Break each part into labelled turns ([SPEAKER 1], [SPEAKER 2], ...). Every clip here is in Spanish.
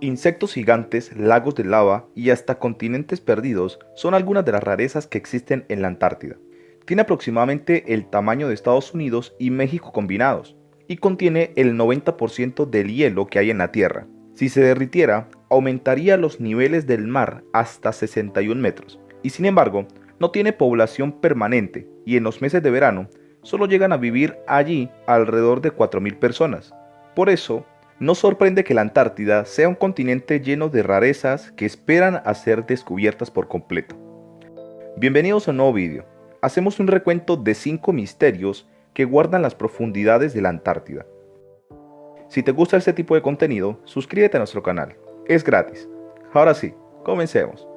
[SPEAKER 1] Insectos gigantes, lagos de lava y hasta continentes perdidos son algunas de las rarezas que existen en la Antártida. Tiene aproximadamente el tamaño de Estados Unidos y México combinados, y contiene el 90% del hielo que hay en la Tierra. Si se derritiera, aumentaría los niveles del mar hasta 61 metros, y sin embargo, no tiene población permanente, y en los meses de verano, solo llegan a vivir allí alrededor de 4.000 personas. Por eso, no sorprende que la Antártida sea un continente lleno de rarezas que esperan a ser descubiertas por completo. Bienvenidos a un nuevo vídeo. Hacemos un recuento de 5 misterios que guardan las profundidades de la Antártida. Si te gusta este tipo de contenido, suscríbete a nuestro canal. Es gratis. Ahora sí, comencemos.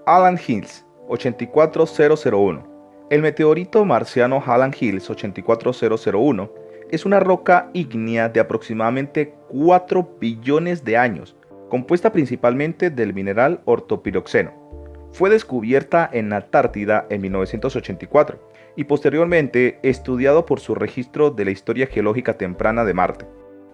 [SPEAKER 1] Halland Hills 84001. El meteorito marciano Halland Hills 84001 es una roca ígnea de aproximadamente 4 billones de años, compuesta principalmente del mineral ortopiroxeno. Fue descubierta en la Antártida en 1984 y posteriormente estudiado por su registro de la historia geológica temprana de Marte.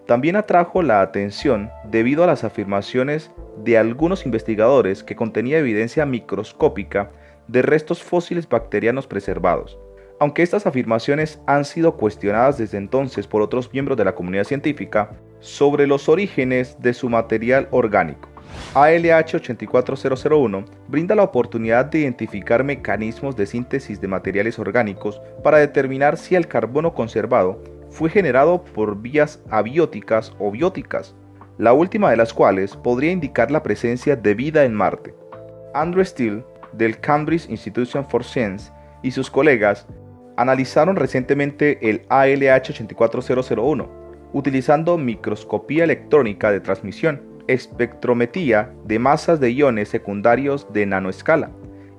[SPEAKER 1] También atrajo la atención debido a las afirmaciones de algunos investigadores que contenía evidencia microscópica de restos fósiles bacterianos preservados. Aunque estas afirmaciones han sido cuestionadas desde entonces por otros miembros de la comunidad científica sobre los orígenes de su material orgánico, ALH 84001 brinda la oportunidad de identificar mecanismos de síntesis de materiales orgánicos para determinar si el carbono conservado fue generado por vías abióticas o bióticas, la última de las cuales podría indicar la presencia de vida en Marte. Andrew Steele, del Cambridge Institution for Science, y sus colegas analizaron recientemente el ALH 84001 utilizando microscopía electrónica de transmisión, espectrometría de masas de iones secundarios de nanoescala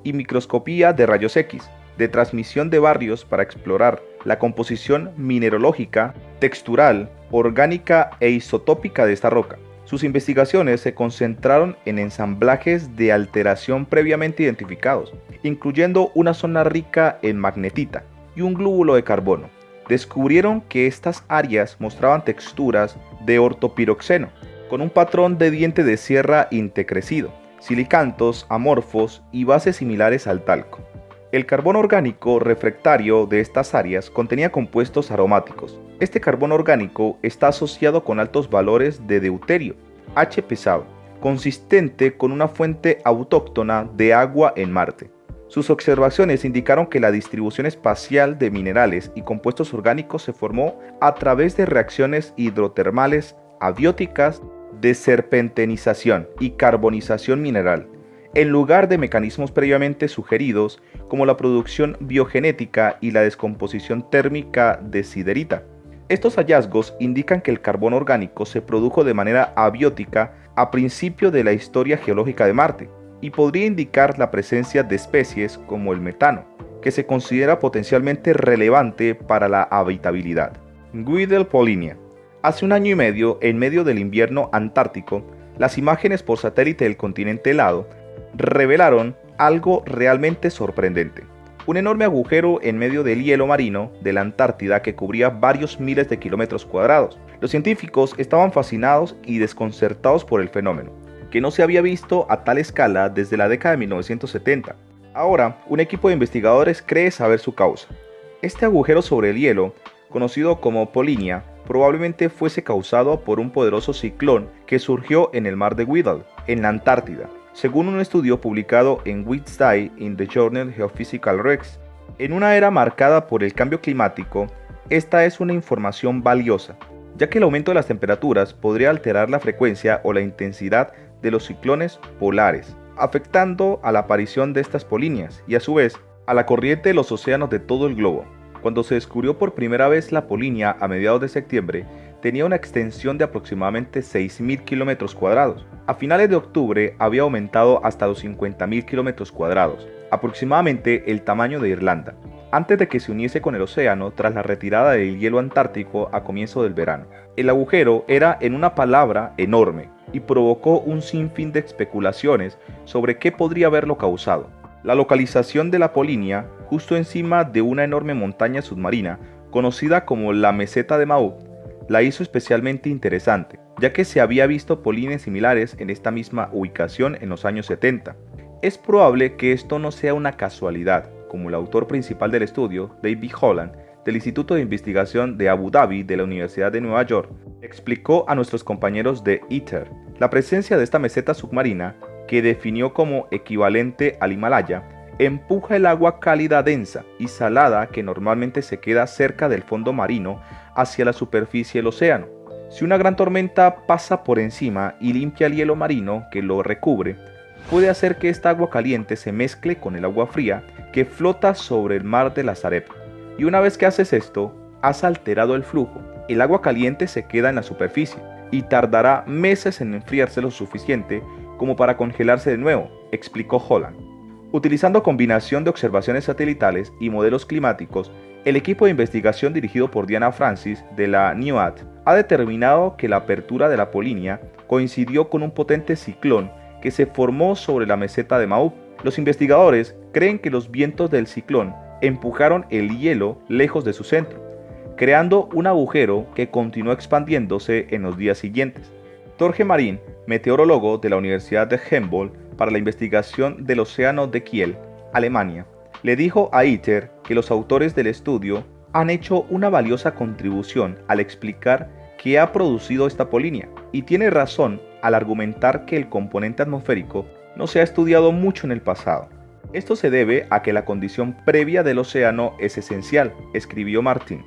[SPEAKER 1] y microscopía de rayos X de transmisión de barrios para explorar la composición mineralógica, textural, orgánica e isotópica de esta roca. Sus investigaciones se concentraron en ensamblajes de alteración previamente identificados, incluyendo una zona rica en magnetita y un glóbulo de carbono. Descubrieron que estas áreas mostraban texturas de ortopiroxeno, con un patrón de diente de sierra intercrecido, silicantos amorfos y bases similares al talco. El carbono orgánico refractario de estas áreas contenía compuestos aromáticos. Este carbono orgánico está asociado con altos valores de deuterio, H pesado, consistente con una fuente autóctona de agua en Marte. Sus observaciones indicaron que la distribución espacial de minerales y compuestos orgánicos se formó a través de reacciones hidrotermales abióticas de serpentinización y carbonización mineral, en lugar de mecanismos previamente sugeridos como la producción biogenética y la descomposición térmica de siderita. Estos hallazgos indican que el carbono orgánico se produjo de manera abiótica a principio de la historia geológica de Marte y podría indicar la presencia de especies como el metano, que se considera potencialmente relevante para la habitabilidad. Guidel Polinia. Hace un año y medio, en medio del invierno antártico, las imágenes por satélite del continente helado revelaron algo realmente sorprendente. Un enorme agujero en medio del hielo marino de la Antártida que cubría varios miles de kilómetros cuadrados. Los científicos estaban fascinados y desconcertados por el fenómeno, que no se había visto a tal escala desde la década de 1970. Ahora, un equipo de investigadores cree saber su causa. Este agujero sobre el hielo, conocido como Polinia, probablemente fuese causado por un poderoso ciclón que surgió en el mar de Weddell, en la Antártida, según un estudio publicado en Wednesday in the Journal Geophysical Rex. En una era marcada por el cambio climático, esta es una información valiosa, ya que el aumento de las temperaturas podría alterar la frecuencia o la intensidad de los ciclones polares, afectando a la aparición de estas polinias y a su vez a la corriente de los océanos de todo el globo. Cuando se descubrió por primera vez la polinia a mediados de septiembre, tenía una extensión de aproximadamente 6.000 kilómetros cuadrados. A finales de octubre había aumentado hasta los 50.000 kilómetros cuadrados, aproximadamente el tamaño de Irlanda, antes de que se uniese con el océano tras la retirada del hielo antártico a comienzo del verano. El agujero era, en una palabra, enorme y provocó un sinfín de especulaciones sobre qué podría haberlo causado. La localización de la polinia, justo encima de una enorme montaña submarina conocida como la Meseta de Maud, la hizo especialmente interesante, ya que se había visto polines similares en esta misma ubicación en los años 70. Es probable que esto no sea una casualidad, como el autor principal del estudio, David Holland, del Instituto de Investigación de Abu Dhabi de la Universidad de Nueva York, explicó a nuestros compañeros de ITER. La presencia de esta meseta submarina, que definió como equivalente al Himalaya, empuja el agua cálida densa y salada que normalmente se queda cerca del fondo marino hacia la superficie del océano. Si una gran tormenta pasa por encima y limpia el hielo marino que lo recubre, puede hacer que esta agua caliente se mezcle con el agua fría que flota sobre el mar de la Sareb. Y una vez que haces esto, has alterado el flujo. El agua caliente se queda en la superficie y tardará meses en enfriarse lo suficiente como para congelarse de nuevo, explicó Holland. Utilizando combinación de observaciones satelitales y modelos climáticos, el equipo de investigación dirigido por Diana Francis de la NIOAD ha determinado que la apertura de la Polinia coincidió con un potente ciclón que se formó sobre la meseta de Maui. Los investigadores creen que los vientos del ciclón empujaron el hielo lejos de su centro, creando un agujero que continuó expandiéndose en los días siguientes. Torge Marín, meteorólogo de la Universidad de Humboldt para la investigación del océano de Kiel, Alemania, le dijo a ITER que los autores del estudio han hecho una valiosa contribución al explicar qué ha producido esta polinia, y tiene razón al argumentar que el componente atmosférico no se ha estudiado mucho en el pasado. Esto se debe a que la condición previa del océano es esencial, escribió Martín.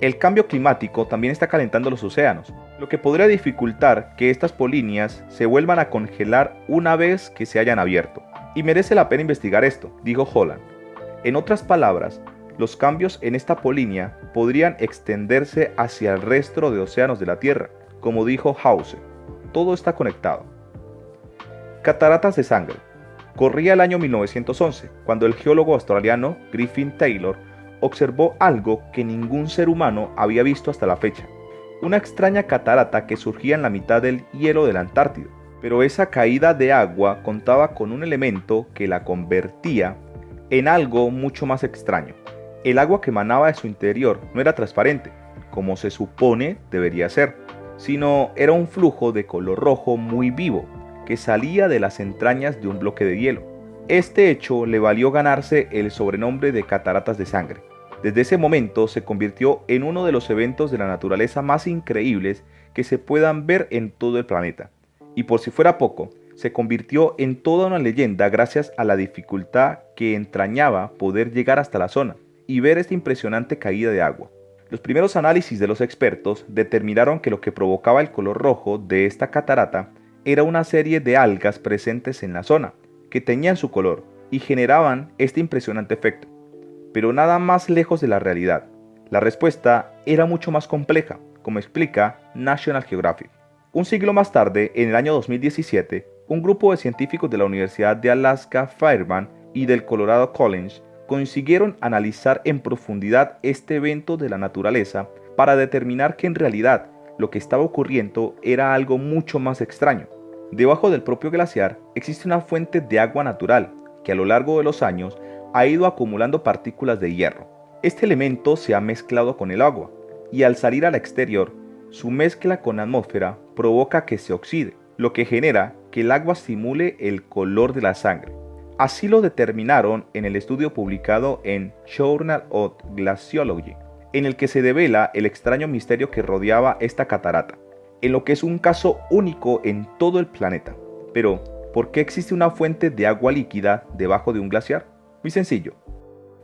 [SPEAKER 1] El cambio climático también está calentando los océanos, lo que podría dificultar que estas polinias se vuelvan a congelar una vez que se hayan abierto. Y merece la pena investigar esto, dijo Holland. En otras palabras, los cambios en esta polinia podrían extenderse hacia el resto de océanos de la Tierra, como dijo Hause. Todo está conectado. Cataratas de sangre. Corría el año 1911, cuando el geólogo australiano Griffin Taylor observó algo que ningún ser humano había visto hasta la fecha. Una extraña catarata que surgía en la mitad del hielo de la Antártida. Pero esa caída de agua contaba con un elemento que la convertía en algo mucho más extraño. El agua que emanaba de su interior no era transparente, como se supone debería ser, sino era un flujo de color rojo muy vivo, que salía de las entrañas de un bloque de hielo. Este hecho le valió ganarse el sobrenombre de cataratas de sangre. Desde ese momento se convirtió en uno de los eventos de la naturaleza más increíbles que se puedan ver en todo el planeta. Y por si fuera poco, se convirtió en toda una leyenda gracias a la dificultad que entrañaba poder llegar hasta la zona y ver esta impresionante caída de agua. Los primeros análisis de los expertos determinaron que lo que provocaba el color rojo de esta catarata era una serie de algas presentes en la zona, que teñían su color y generaban este impresionante efecto. Pero nada más lejos de la realidad. La respuesta era mucho más compleja, como explica National Geographic. Un siglo más tarde, en el año 2017, un grupo de científicos de la Universidad de Alaska Fairbanks y del Colorado College consiguieron analizar en profundidad este evento de la naturaleza para determinar que en realidad lo que estaba ocurriendo era algo mucho más extraño. Debajo del propio glaciar existe una fuente de agua natural que a lo largo de los años ha ido acumulando partículas de hierro. Este elemento se ha mezclado con el agua y al salir al exterior, su mezcla con la atmósfera provoca que se oxide, lo que genera que el agua simule el color de la sangre. Así lo determinaron en el estudio publicado en Journal of Glaciology, en el que se devela el extraño misterio que rodeaba esta catarata, en lo que es un caso único en todo el planeta. Pero, ¿por qué existe una fuente de agua líquida debajo de un glaciar? Muy sencillo.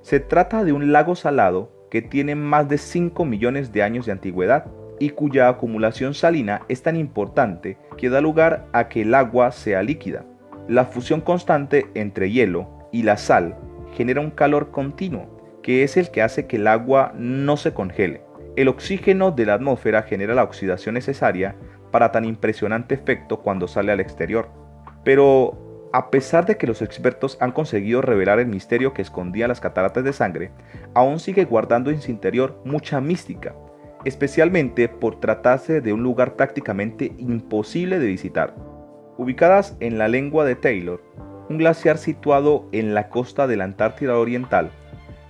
[SPEAKER 1] Se trata de un lago salado que tiene más de 5 millones de años de antigüedad y cuya acumulación salina es tan importante que da lugar a que el agua sea líquida. La fusión constante entre hielo y la sal genera un calor continuo, que es el que hace que el agua no se congele. El oxígeno de la atmósfera genera la oxidación necesaria para tan impresionante efecto cuando sale al exterior. Pero, a pesar de que los expertos han conseguido revelar el misterio que escondía las cataratas de sangre, aún sigue guardando en su interior mucha mística, especialmente por tratarse de un lugar prácticamente imposible de visitar. Ubicadas en la lengua de Taylor, un glaciar situado en la costa de la Antártida Oriental,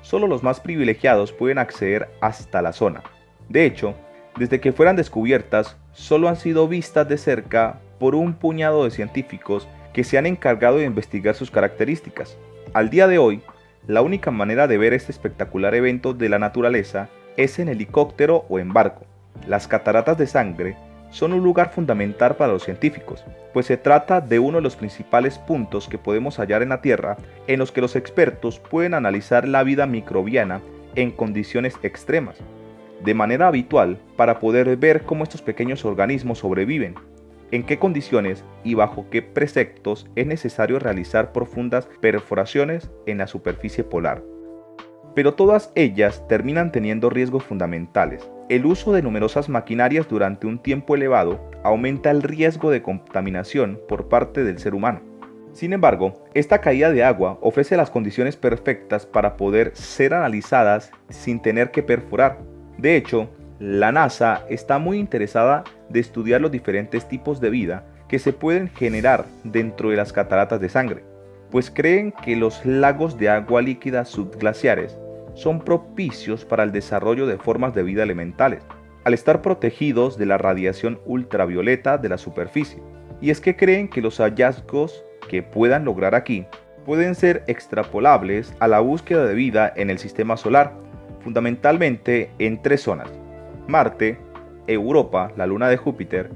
[SPEAKER 1] solo los más privilegiados pueden acceder hasta la zona. De hecho, Desde que fueran descubiertas, solo han sido vistas de cerca por un puñado de científicos que se han encargado de investigar sus características. Al día de hoy, la única manera de ver este espectacular evento de la naturaleza es en helicóptero o en barco. Las cataratas de sangre son un lugar fundamental para los científicos, pues se trata de uno de los principales puntos que podemos hallar en la Tierra en los que los expertos pueden analizar la vida microbiana en condiciones extremas, de manera habitual para poder ver cómo estos pequeños organismos sobreviven, en qué condiciones y bajo qué preceptos es necesario realizar profundas perforaciones en la superficie polar. Pero todas ellas terminan teniendo riesgos fundamentales. El uso de numerosas maquinarias durante un tiempo elevado aumenta el riesgo de contaminación por parte del ser humano. Sin embargo, esta caída de agua ofrece las condiciones perfectas para poder ser analizadas sin tener que perforar. De hecho, la NASA está muy interesada de estudiar los diferentes tipos de vida que se pueden generar dentro de las cataratas de sangre, pues creen que los lagos de agua líquida subglaciares son propicios para el desarrollo de formas de vida elementales, al estar protegidos de la radiación ultravioleta de la superficie. Y es que creen que los hallazgos que puedan lograr aquí pueden ser extrapolables a la búsqueda de vida en el sistema solar, fundamentalmente en tres zonas: Marte, Europa, la luna de Júpiter,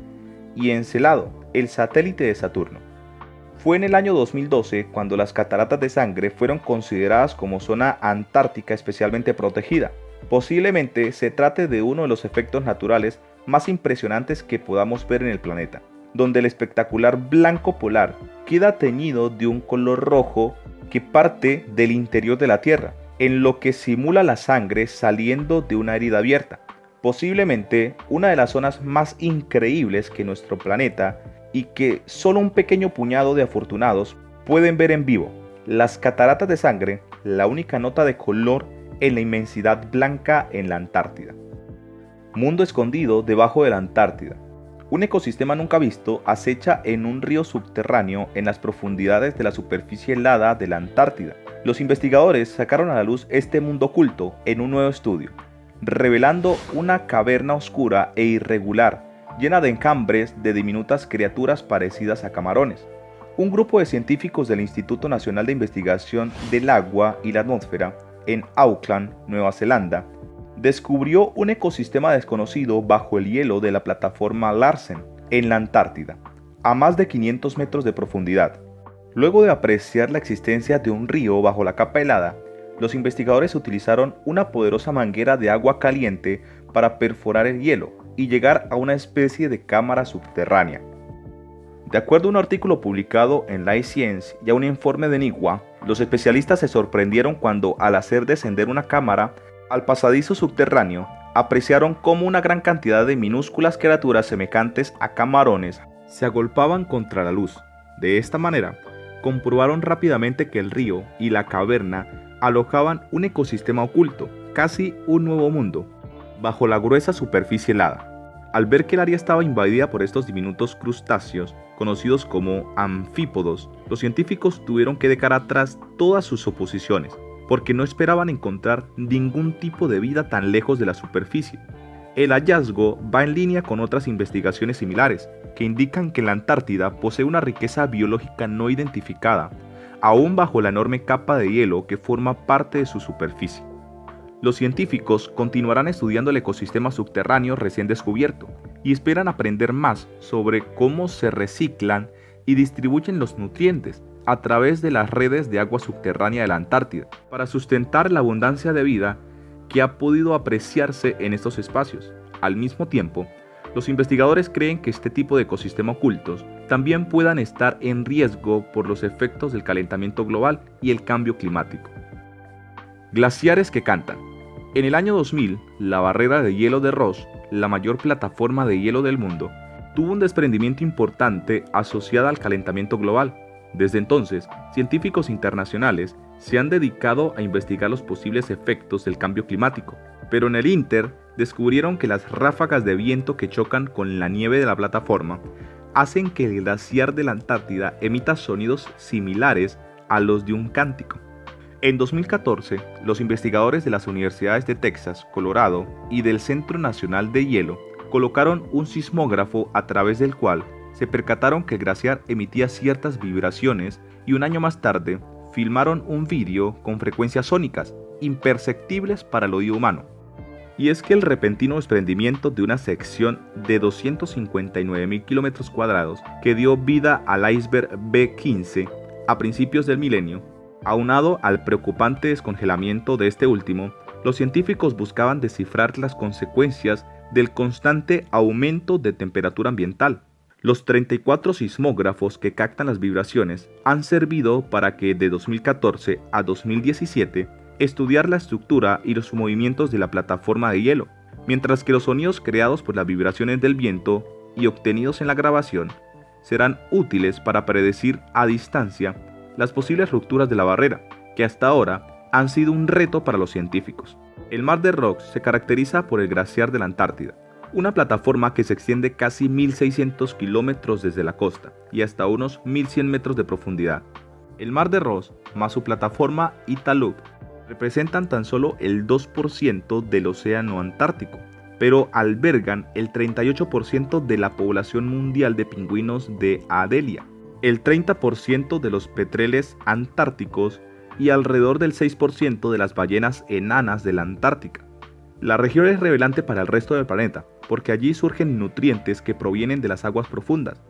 [SPEAKER 1] y Encelado, el satélite de Saturno. Fue en el año 2012 cuando las cataratas de sangre fueron consideradas como zona antártica especialmente protegida. Posiblemente se trate de uno de los efectos naturales más impresionantes que podamos ver en el planeta, donde el espectacular blanco polar queda teñido de un color rojo que parte del interior de la Tierra, en lo que simula la sangre saliendo de una herida abierta. Posiblemente una de las zonas más increíbles que nuestro planeta y que solo un pequeño puñado de afortunados pueden ver en vivo. Las cataratas de sangre, la única nota de color en la inmensidad blanca en la Antártida. Mundo escondido debajo de la Antártida. Un ecosistema nunca visto acecha en un río subterráneo en las profundidades de la superficie helada de la Antártida. Los investigadores sacaron a la luz este mundo oculto en un nuevo estudio, revelando una caverna oscura e irregular, llena de enjambres de diminutas criaturas parecidas a camarones. Un grupo de científicos del Instituto Nacional de Investigación del Agua y la Atmósfera, en Auckland, Nueva Zelanda, descubrió un ecosistema desconocido bajo el hielo de la plataforma Larsen, en la Antártida, a más de 500 metros de profundidad. Luego de apreciar la existencia de un río bajo la capa helada, los investigadores utilizaron una poderosa manguera de agua caliente para perforar el hielo y llegar a una especie de cámara subterránea. De acuerdo a un artículo publicado en iScience y a un informe de NIWA, los especialistas se sorprendieron cuando, al hacer descender una cámara al pasadizo subterráneo, apreciaron cómo una gran cantidad de minúsculas criaturas semejantes a camarones se agolpaban contra la luz. De esta manera, comprobaron rápidamente que el río y la caverna alojaban un ecosistema oculto, casi un nuevo mundo, bajo la gruesa superficie helada. Al ver que el área estaba invadida por estos diminutos crustáceos, conocidos como anfípodos, los científicos tuvieron que dejar atrás todas sus suposiciones, porque no esperaban encontrar ningún tipo de vida tan lejos de la superficie. El hallazgo va en línea con otras investigaciones similares, que indican que la Antártida posee una riqueza biológica no identificada, aún bajo la enorme capa de hielo que forma parte de su superficie. Los científicos continuarán estudiando el ecosistema subterráneo recién descubierto y esperan aprender más sobre cómo se reciclan y distribuyen los nutrientes a través de las redes de agua subterránea de la Antártida, para sustentar la abundancia de vida que ha podido apreciarse en estos espacios. Al mismo tiempo, los investigadores creen que este tipo de ecosistemas ocultos también puedan estar en riesgo por los efectos del calentamiento global y el cambio climático. Glaciares que cantan. En el año 2000, la barrera de hielo de Ross, la mayor plataforma de hielo del mundo, tuvo un desprendimiento importante asociado al calentamiento global. Desde entonces, científicos internacionales se han dedicado a investigar los posibles efectos del cambio climático, pero en el ínter descubrieron que las ráfagas de viento que chocan con la nieve de la plataforma hacen que el glaciar de la Antártida emita sonidos similares a los de un cántico. En 2014, los investigadores de las universidades de Texas, Colorado y del Centro Nacional de Hielo colocaron un sismógrafo a través del cual se percataron que el glaciar emitía ciertas vibraciones y un año más tarde filmaron un vídeo con frecuencias sónicas imperceptibles para el oído humano. Y es que el repentino desprendimiento de una sección de 259.000 kilómetros cuadrados que dio vida al iceberg B-15 a principios del milenio, aunado al preocupante descongelamiento de este último, los científicos buscaban descifrar las consecuencias del constante aumento de temperatura ambiental. Los 34 sismógrafos que captan las vibraciones han servido para que de 2014 a 2017 estudiar la estructura y los movimientos de la plataforma de hielo, mientras que los sonidos creados por las vibraciones del viento y obtenidos en la grabación serán útiles para predecir a distancia las posibles rupturas de la barrera, que hasta ahora han sido un reto para los científicos. El Mar de Ross se caracteriza por el glaciar de la Antártida, una plataforma que se extiende casi 1.600 kilómetros desde la costa y hasta unos 1.100 metros de profundidad. El Mar de Ross más su plataforma Italuk representan tan solo el 2% del océano Antártico, pero albergan el 38% de la población mundial de pingüinos de Adelia, el 30% de los petreles antárticos y alrededor del 6% de las ballenas enanas de la Antártica. La región es relevante para el resto del planeta, porque allí surgen nutrientes que provienen de las aguas profundas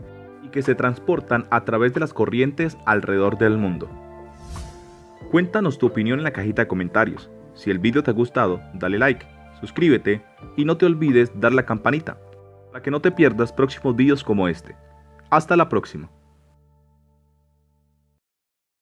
[SPEAKER 1] y que se transportan a través de las corrientes alrededor del mundo. Cuéntanos tu opinión en la cajita de comentarios. Si el vídeo te ha gustado, dale like, suscríbete y no te olvides dar la campanita para que no te pierdas próximos vídeos como este. Hasta la próxima.